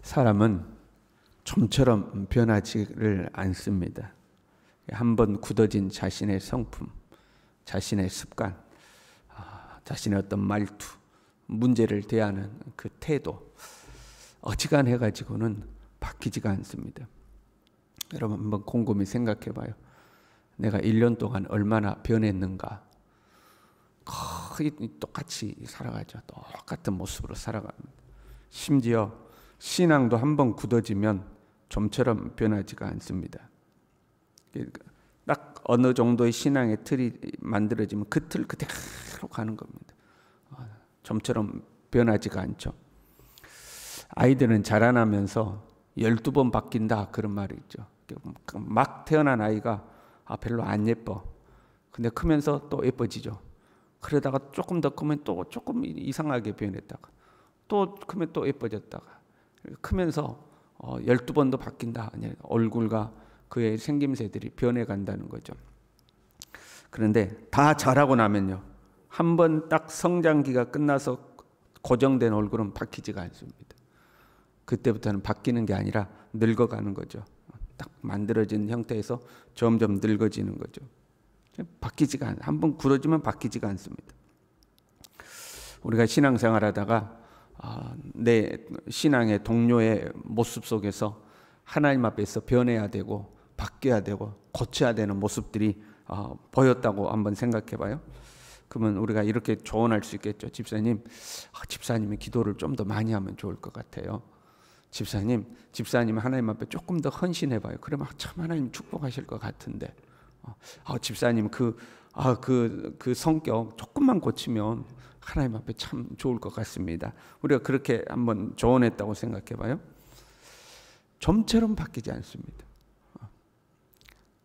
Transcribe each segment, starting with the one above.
사람은 좀처럼 변하지를 않습니다. 한번 굳어진 자신의 성품, 자신의 습관, 자신의 어떤 말투, 문제를 대하는 그 태도, 어지간해 가지고는 바뀌지가 않습니다. 여러분 한번 곰곰이 생각해 봐요. 내가 1년 동안 얼마나 변했는가. 거의 똑같이 살아가죠. 똑같은 모습으로 살아갑니다. 심지어 신앙도 한번 굳어지면 좀처럼 변하지가 않습니다. 딱 어느 정도의 신앙의 틀이 만들어지면 그 틀 그대로 가는 겁니다. 좀처럼 변하지가 않죠. 아이들은 자라나면서 12번 바뀐다 그런 말이 있죠. 막 태어난 아이가 별로 안 예뻐. 근데 크면서 또 예뻐지죠. 그러다가 조금 더 크면 또 조금 이상하게 변했다가 또 크면 또 예뻐졌다가 크면서 12번도 바뀐다. 얼굴과 그의 생김새들이 변해간다는 거죠. 그런데 다 자라고 나면요, 한 번 딱 성장기가 끝나서 고정된 얼굴은 바뀌지가 않습니다. 그때부터는 바뀌는 게 아니라 늙어가는 거죠. 딱 만들어진 형태에서 점점 늙어지는 거죠. 바뀌지가 한 번 굳어지면 바뀌지가 않습니다. 우리가 신앙생활하다가 내 신앙의 동료의 모습 속에서 하나님 앞에서 변해야 되고 바뀌어야 되고 고쳐야 되는 모습들이 보였다고 한번 생각해 봐요. 그러면 우리가 이렇게 조언할 수 있겠죠. 집사님, 집사님이 기도를 좀 더 많이 하면 좋을 것 같아요. 집사님 하나님 앞에 조금 더 헌신해 봐요. 그러면 참 하나님 축복하실 것 같은데. 집사님 그 성격 조금만 고치면 하나님 앞에 참 좋을 것 같습니다. 우리가 그렇게 한번 조언했다고 생각해 봐요. 좀처럼 바뀌지 않습니다.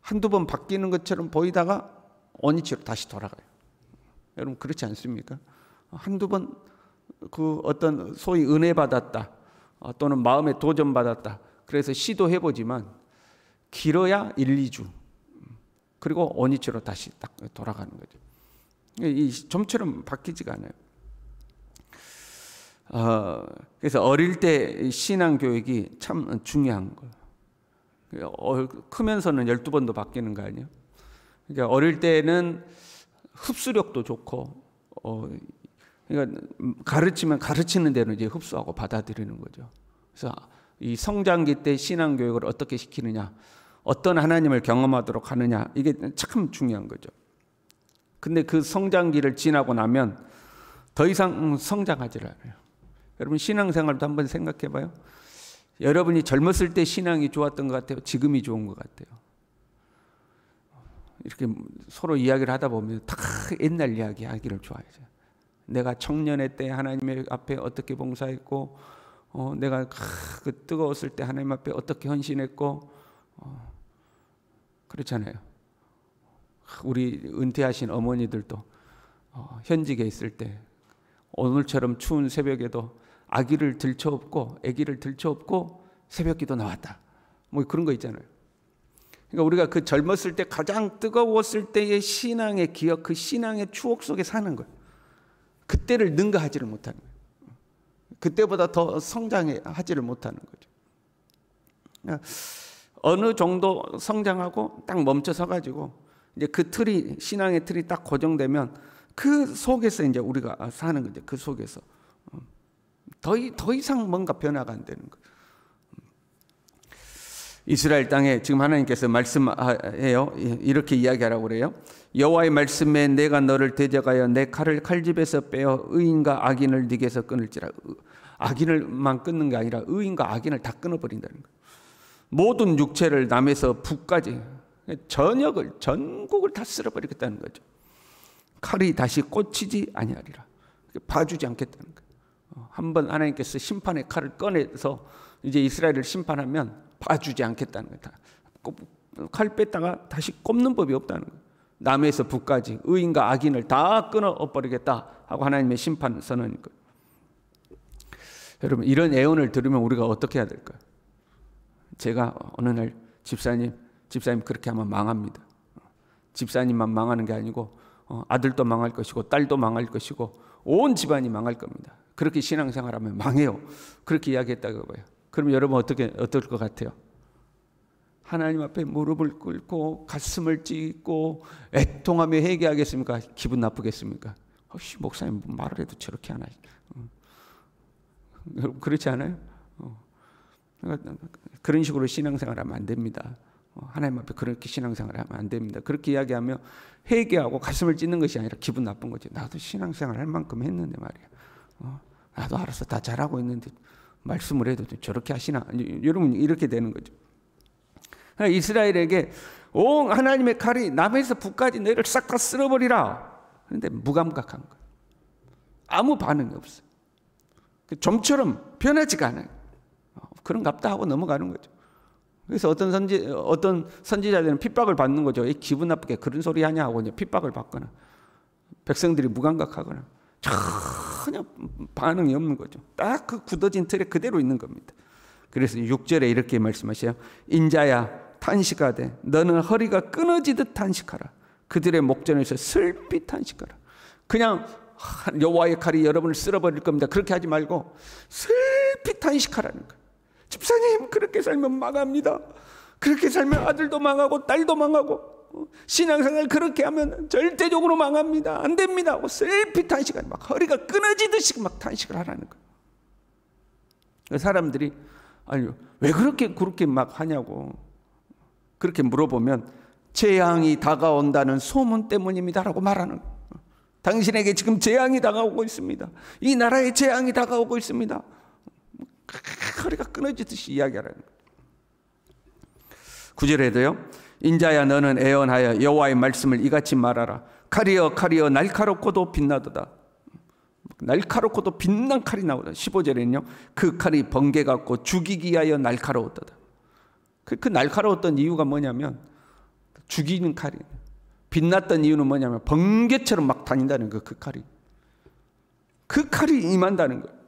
한두 번 바뀌는 것처럼 보이다가 원위치로 다시 돌아가요. 여러분 그렇지 않습니까? 한두 번 그 어떤 소위 은혜 받았다 또는 마음에 도전 받았다 그래서 시도해 보지만 길어야 1, 2주 그리고 원위치로 다시 딱 돌아가는 거죠. 이 좀처럼 바뀌지가 않아요. 그래서 어릴 때 신앙 교육이 참 중요한 거예요. 크면서는 12번도 바뀌는 거 아니에요? 그러니까 어릴 때는 흡수력도 좋고, 그러니까 가르치면 가르치는 대로 이제 흡수하고 받아들이는 거죠. 그래서 이 성장기 때 신앙 교육을 어떻게 시키느냐, 어떤 하나님을 경험하도록 하느냐, 이게 참 중요한 거죠. 근데 그 성장기를 지나고 나면 더 이상 성장하지 않아요. 여러분 신앙생활도 한번 생각해 봐요. 여러분이 젊었을 때 신앙이 좋았던 것 같아요? 지금이 좋은 것 같아요? 이렇게 서로 이야기를 하다 보면 다 옛날 이야기 하기를 좋아해요. 내가 청년의 때 하나님 앞에 어떻게 봉사했고, 내가 그 뜨거웠을 때 하나님 앞에 어떻게 헌신했고, 그렇잖아요. 우리 은퇴하신 어머니들도 현직에 있을 때 오늘처럼 추운 새벽에도 아기를 들쳐업고 아기를 들쳐업고 새벽기도 나왔다. 뭐 그런 거 있잖아요. 그러니까 우리가 그 젊었을 때 가장 뜨거웠을 때의 신앙의 기억, 그 신앙의 추억 속에 사는 거예요. 그때를 능가하지를 못하는 거예요. 그때보다 더 성장하지를 못하는 거죠. 그러니까 어느 정도 성장하고 딱 멈춰서 가지고 이제 그 틀이 신앙의 틀이 딱 고정되면 그 속에서 이제 우리가 사는 거죠. 그 속에서 더 이상 뭔가 변화가 안 되는 거예요. 이스라엘 땅에 지금 하나님께서 말씀해요. 이렇게 이야기하라고 그래요. 여호와의 말씀에 내가 너를 대적하여 내 칼을 칼집에서 빼어 의인과 악인을 네게서 끊을지라. 악인을만 끊는 게 아니라 의인과 악인을 다 끊어버린다는 거예요. 모든 육체를 남에서 북까지 전국을 다 쓸어버리겠다는 거죠. 칼이 다시 꽂히지 아니하리라. 봐주지 않겠다는 거예요. 한번 하나님께서 심판의 칼을 꺼내서 이제 이스라엘을 심판하면 봐주지 않겠다는 거예요. 칼 뺐다가 다시 꼽는 법이 없다는 거예요. 남에서 북까지 의인과 악인을 다 끊어버리겠다 하고 하나님의 심판 선언인 거예요. 여러분 이런 예언을 들으면 우리가 어떻게 해야 될까요? 제가 어느 날 집사님 그렇게 하면 망합니다. 집사님만 망하는 게 아니고 아들도 망할 것이고 딸도 망할 것이고 온 집안이 망할 겁니다. 그렇게 신앙생활하면 망해요. 그렇게 이야기했다고 봐요. 그럼 여러분 어떨 것 같아요? 하나님 앞에 무릎을 꿇고 가슴을 찢고 애통하며 회개하겠습니까? 기분 나쁘겠습니까? 목사님 말을 해도 저렇게 하나. 여러분 그렇지 않아요? 그런 식으로 신앙생활하면 안 됩니다. 하나님 앞에 그렇게 신앙생활하면 안 됩니다. 그렇게 이야기하며 회개하고 가슴을 찢는 것이 아니라 기분 나쁜 거죠. 나도 신앙생활 할 만큼 했는데 말이야. 나도 알아서 다 잘하고 있는데 말씀을 해도 저렇게 하시나? 여러분 이렇게 되는 거죠. 이스라엘에게 온 하나님의 칼이 남에서 북까지 너희를 싹 다 쓸어버리라. 그런데 무감각한 거예요. 아무 반응이 없어요. 좀처럼 변하지가 않아요. 그런갑다 하고 넘어가는 거죠. 그래서 어떤 선지자들은 핍박을 받는 거죠. 기분 나쁘게 그런 소리 하냐 하고 이제 핍박을 받거나 백성들이 무감각하거나 전혀 반응이 없는 거죠. 딱 그 굳어진 틀에 그대로 있는 겁니다. 그래서 6절에 이렇게 말씀하셔요. 인자야 탄식하되 너는 허리가 끊어지듯 탄식하라. 그들의 목전에서 슬피 탄식하라. 그냥 여호와의 칼이 여러분을 쓸어버릴 겁니다. 그렇게 하지 말고 슬피 탄식하라는 거예요. 집사님 그렇게 살면 망합니다. 그렇게 살면 아들도 망하고 딸도 망하고 신앙생활 그렇게 하면 절대적으로 망합니다. 안 됩니다 하고 슬피 탄식하는 막 허리가 끊어지듯이 막 탄식을 하라는 거예요. 사람들이 아니 왜 그렇게 막 하냐고 그렇게 물어보면 재앙이 다가온다는 소문 때문입니다라고 말하는 거예요. 당신에게 지금 재앙이 다가오고 있습니다. 이 나라에 재앙이 다가오고 있습니다. 허리가 끊어지듯이 이야기하라는 거예요. 9절에도요. 인자야 너는 애언하여 여호와의 말씀을 이같이 말하라. 칼이여 칼이여 날카롭고도 빛나도다. 날카롭고도 빛난 칼이 나오다. 15절에는요. 그 칼이 번개 같고 죽이기 위하여 날카로웠다. 그 날카로웠던 이유가 뭐냐면 죽이는 칼이 빛났던 이유는 뭐냐면 번개처럼 막 다닌다는 거예요. 그 칼이 임한다는 거예요.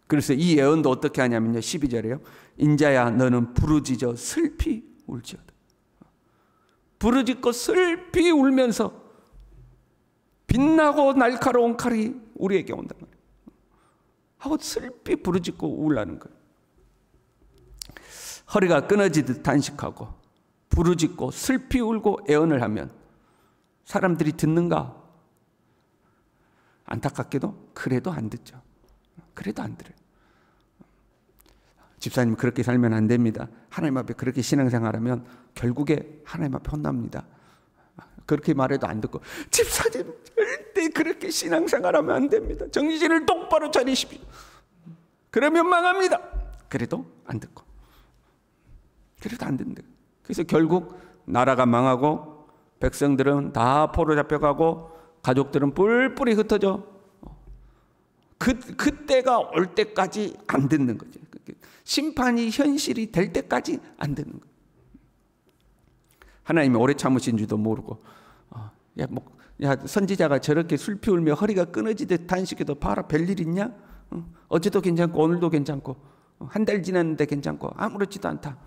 그래서 이 예언도 어떻게 하냐면요. 12절에요. 인자야 너는 부르짖어 슬피 울지어다. 부르짖고 슬피 울면서 빛나고 날카로운 칼이 우리에게 온단 말이에요. 하고 슬피 부르짖고 울라는 거예요. 허리가 끊어지듯 단식하고 부르짖고 슬피 울고 애언을 하면 사람들이 듣는가? 안타깝게도 그래도 안 듣죠. 그래도 안 들어요. 집사님 그렇게 살면 안 됩니다. 하나님 앞에 그렇게 신앙생활하면 결국에 하나님 앞에 혼납니다. 그렇게 말해도 안 듣고 집사님 절대 그렇게 신앙생활하면 안 됩니다. 정신을 똑바로 차리십시오. 그러면 망합니다. 그래도 안 듣고 그래도 안 된다. 그래서 결국 나라가 망하고 백성들은 다 포로 잡혀가고 가족들은 뿔뿔이 흩어져 그때가 올 때까지 안 듣는 거죠. 심판이 현실이 될 때까지 안 듣는 거예요. 하나님이 오래 참으신 줄도 모르고 선지자가 저렇게 슬피 울며 허리가 끊어지듯 단식해도 봐라 별일 있냐? 어제도 괜찮고 오늘도 괜찮고 한 달 지났는데 괜찮고 아무렇지도 않다.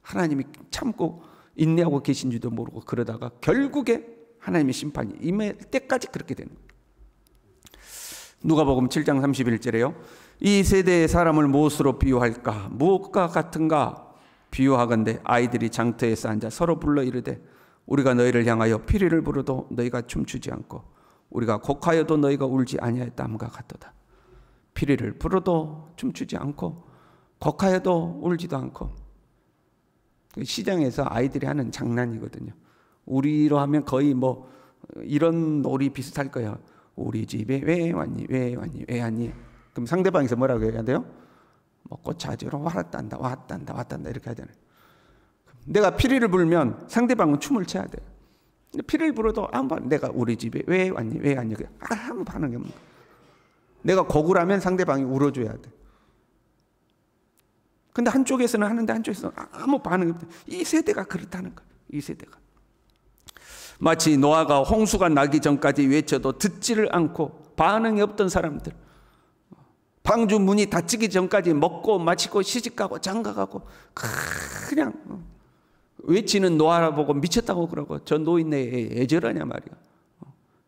하나님이 참고 인내하고 계신 줄도 모르고 그러다가 결국에 하나님의 심판이 임할 때까지 그렇게 되는 거예요. 누가복음 7장 31절에요. 이 세대의 사람을 무엇으로 비유할까? 무엇과 같은가? 비유하건대 아이들이 장터에서 앉아 서로 불러 이르되 우리가 너희를 향하여 피리를 부르도 너희가 춤추지 않고 우리가 곡하여도 너희가 울지 아니하였다함과 같도다. 피리를 부르도 춤추지 않고 곡하여도 울지도 않고 시장에서 아이들이 하는 장난이거든요. 우리로 하면 거의 뭐 이런 놀이 비슷할 거야. 우리 집에 왜 왔니? 왜 왔니? 왜 왔니? 그럼 상대방에서 뭐라고 해야 돼요? 먹고 자주로 왔단다 이렇게 하잖아요. 내가 피리를 불면 상대방은 춤을 춰야 돼요. 피리를 불어도 내가 우리 집에 왜 왔니? 왜 왔니? 아무 반응이 없는 거야. 내가 곡을 하면 상대방이 울어줘야 돼. 근데 한쪽에서는 하는데 한쪽에서는 아무 반응이 없대. 이 세대가 그렇다는 거예요. 이 세대가. 마치 노아가 홍수가 나기 전까지 외쳐도 듣지를 않고 반응이 없던 사람들. 방주 문이 닫히기 전까지 먹고 마시고 시집가고 장가가고 그냥 외치는 노아라 보고 미쳤다고 그러고 저 노인네 애절하냐 말이야.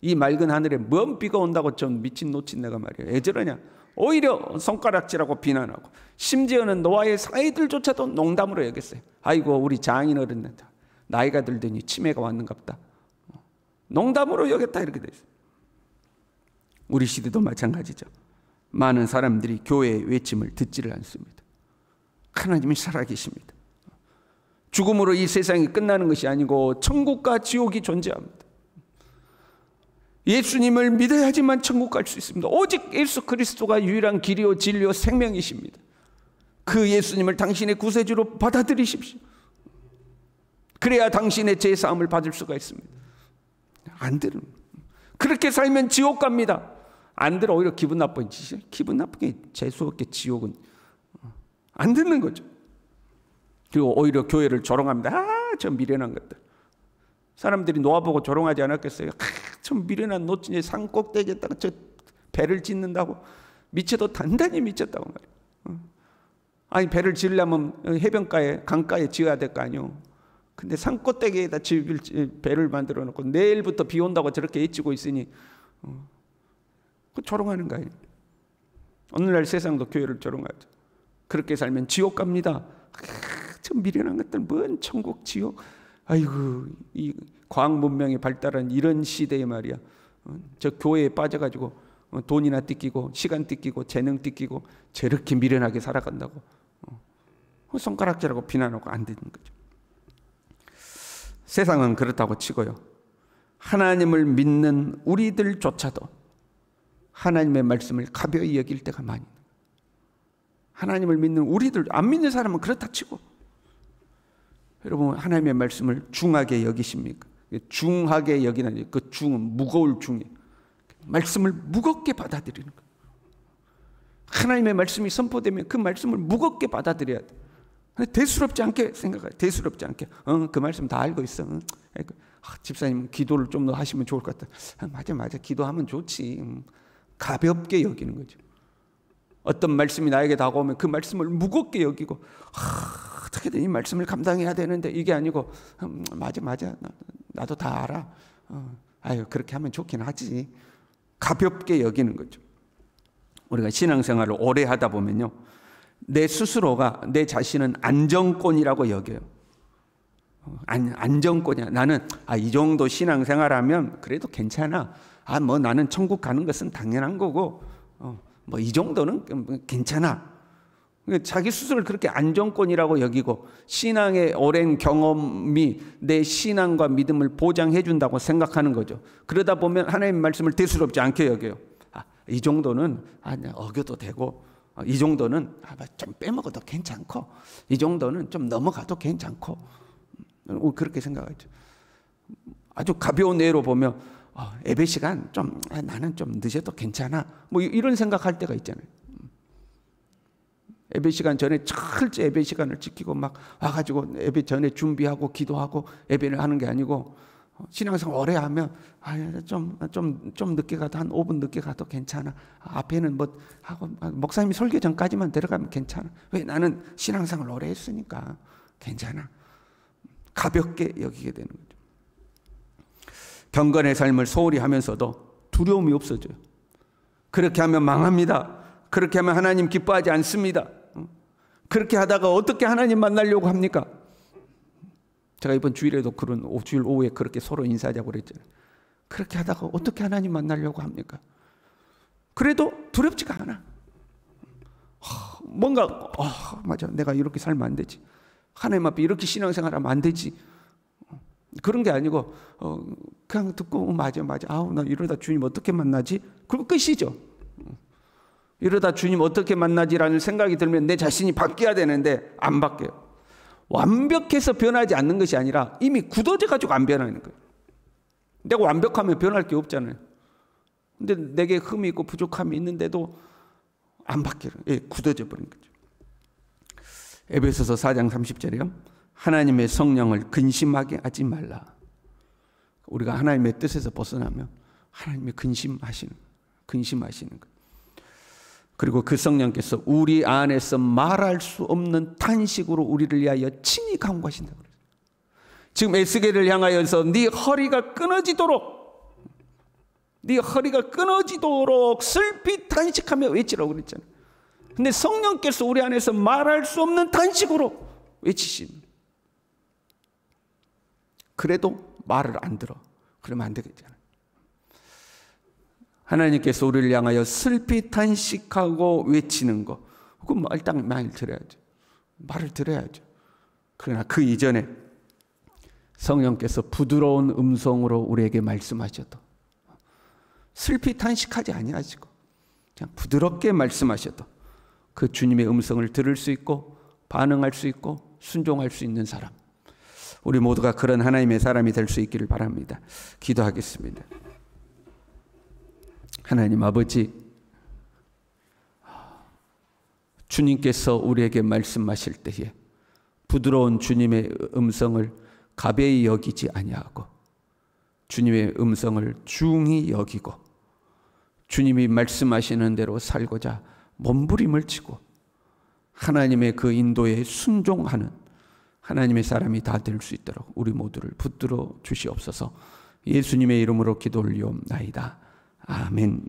이 맑은 하늘에 먼 비가 온다고 좀 미친 놓친 내가 말이야. 애절하냐. 오히려 손가락질하고 비난하고, 심지어는 노아의 사이들조차도 농담으로 여겼어요. 아이고 우리 장인 어른 나이가 들더니 치매가 왔는갑다. 농담으로 여겼다 이렇게 돼 있어요. 우리 시대도 마찬가지죠. 많은 사람들이 교회의 외침을 듣지를 않습니다. 하나님이 살아계십니다. 죽음으로 이 세상이 끝나는 것이 아니고 천국과 지옥이 존재합니다. 예수님을 믿어야지만 천국 갈 수 있습니다. 오직 예수 그리스도가 유일한 길이요 진리요 생명이십니다. 그 예수님을 당신의 구세주로 받아들이십시오. 그래야 당신의 죄사함을 받을 수가 있습니다. 안 들은, 그렇게 살면 지옥 갑니다. 안 들어 오히려 기분 나쁘지. 기분 나쁘게 재수없게 지옥은 안 듣는 거죠. 그리고 오히려 교회를 조롱합니다. 저 미련한 것들. 사람들이 노아 보고 조롱하지 않았겠어요? 저 미련한 노진의 산 꼭대기에다가 저 배를 짓는다고. 미쳐도 단단히 미쳤다고 말이에요. 아니 배를 지으려면 해변가에 강가에 지어야 될 거 아니에요. 근데 산 꼭대기에다 배를 만들어 놓고 내일부터 비 온다고 저렇게 애치고 있으니 그 조롱하는 거예요. 오늘날 세상도 교회를 조롱하죠. 그렇게 살면 지옥 갑니다. 참 미련한 것들, 뭔 천국 지옥. 아이고, 이 과학 문명이 발달한 이런 시대에 말이야. 저 교회에 빠져가지고 돈이나 뜯기고 시간 뜯기고 재능 뜯기고 저렇게 미련하게 살아간다고 손가락질하고 비난하고 안 되는 거죠. 세상은 그렇다고 치고요. 하나님을 믿는 우리들조차도 하나님의 말씀을 가벼이 여길 때가 많이 있는 거예요. 하나님을 믿는 우리들, 안 믿는 사람은 그렇다 치고, 여러분 하나님의 말씀을 중하게 여기십니까? 중하게 여기는 그 중은 무거울 중이에요. 말씀을 무겁게 받아들이는 거예요. 하나님의 말씀이 선포되면 그 말씀을 무겁게 받아들여야 돼. 대수롭지 않게 생각해요. 대수롭지 않게. 그 말씀 다 알고 있어. 집사님 기도를 좀 더 하시면 좋을 것 같다. 맞아. 기도하면 좋지. 가볍게 여기는 거죠. 어떤 말씀이 나에게 다가오면 그 말씀을 무겁게 여기고, 어떻게든 이 말씀을 감당해야 되는데, 이게 아니고 맞아 나도 다 알아. 아유 그렇게 하면 좋긴 하지. 가볍게 여기는 거죠. 우리가 신앙생활을 오래 하다 보면요, 내 스스로가 내 자신은 안정권이라고 여겨요. 안정권이야. 나는 이 정도 신앙생활하면 그래도 괜찮아. 뭐 나는 천국 가는 것은 당연한 거고, 뭐 이 정도는 괜찮아. 자기 스스로를 그렇게 안정권이라고 여기고, 신앙의 오랜 경험이 내 신앙과 믿음을 보장해 준다고 생각하는 거죠. 그러다 보면 하나님의 말씀을 대수롭지 않게 여겨요. 이 정도는 어겨도 되고, 이 정도는 좀 빼먹어도 괜찮고, 이 정도는 좀 넘어가도 괜찮고, 그렇게 생각하죠. 아주 가벼운 예로 보면 예배 시간 좀 나는 좀 늦어도 괜찮아, 뭐 이런 생각할 때가 있잖아요. 예배 시간 전에 철저히 예배 시간을 지키고 막 와가지고 예배 전에 준비하고 기도하고 예배를 하는 게 아니고, 신앙생활 오래 하면 좀 늦게 가도 한 5분 늦게 가도 괜찮아. 앞에는 뭐 하고 목사님이 설교 전까지만 들어가면 괜찮아. 왜? 나는 신앙생활 오래 했으니까 괜찮아. 가볍게 여기게 되는 거죠. 경건의 삶을 소홀히 하면서도 두려움이 없어져요. 그렇게 하면 망합니다. 그렇게 하면 하나님 기뻐하지 않습니다. 그렇게 하다가 어떻게 하나님 만나려고 합니까? 제가 이번 주일에도 그런 주일 오후에 그렇게 서로 인사하자고 그랬잖아요. 그렇게 하다가 어떻게 하나님 만나려고 합니까? 그래도 두렵지가 않아. 뭔가 맞아, 내가 이렇게 살면 안 되지. 하나님 앞에 이렇게 신앙생활하면 안 되지. 그런 게 아니고 그냥 듣고 맞아. 나 이러다 주님 어떻게 만나지? 그리고 끝이죠. 이러다 주님 어떻게 만나지라는 생각이 들면 내 자신이 바뀌어야 되는데 안 바뀌어요. 완벽해서 변하지 않는 것이 아니라 이미 굳어져 가지고 안 변하는 거예요. 내가 완벽하면 변할 게 없잖아요. 근데 내게 흠이 있고 부족함이 있는데도 안 바뀌어요. 굳어져 버린 거죠. 에베소서 4장 30절에요. 하나님의 성령을 근심하게 하지 말라. 우리가 하나님의 뜻에서 벗어나면 하나님의 근심하시는 거예요. 그리고 그 성령께서 우리 안에서 말할 수 없는 탄식으로 우리를 위하여 친히 간구하신다고 그래요. 지금 에스겔을 향하여서 네 허리가 끊어지도록 네 허리가 끊어지도록 슬피 탄식하며 외치라고 그랬잖아요. 근데 성령께서 우리 안에서 말할 수 없는 탄식으로 외치신. 그래도 말을 안 들어. 그러면 안 되겠잖아요. 하나님께서 우리를 향하여 슬피 탄식하고 외치는 거, 그건 일단 말 들어야죠. 말을 들어야죠. 그러나 그 이전에 성령께서 부드러운 음성으로 우리에게 말씀하셔도, 슬피 탄식하지 아니하시고 그냥 부드럽게 말씀하셔도 그 주님의 음성을 들을 수 있고 반응할 수 있고 순종할 수 있는 사람, 우리 모두가 그런 하나님의 사람이 될 수 있기를 바랍니다. 기도하겠습니다. 하나님 아버지, 주님께서 우리에게 말씀하실 때에 부드러운 주님의 음성을 가벼이 여기지 아니하고 주님의 음성을 중히 여기고 주님이 말씀하시는 대로 살고자 몸부림을 치고 하나님의 그 인도에 순종하는 하나님의 사람이 다 될 수 있도록 우리 모두를 붙들어 주시옵소서. 예수님의 이름으로 기도 올리옵나이다. 아멘.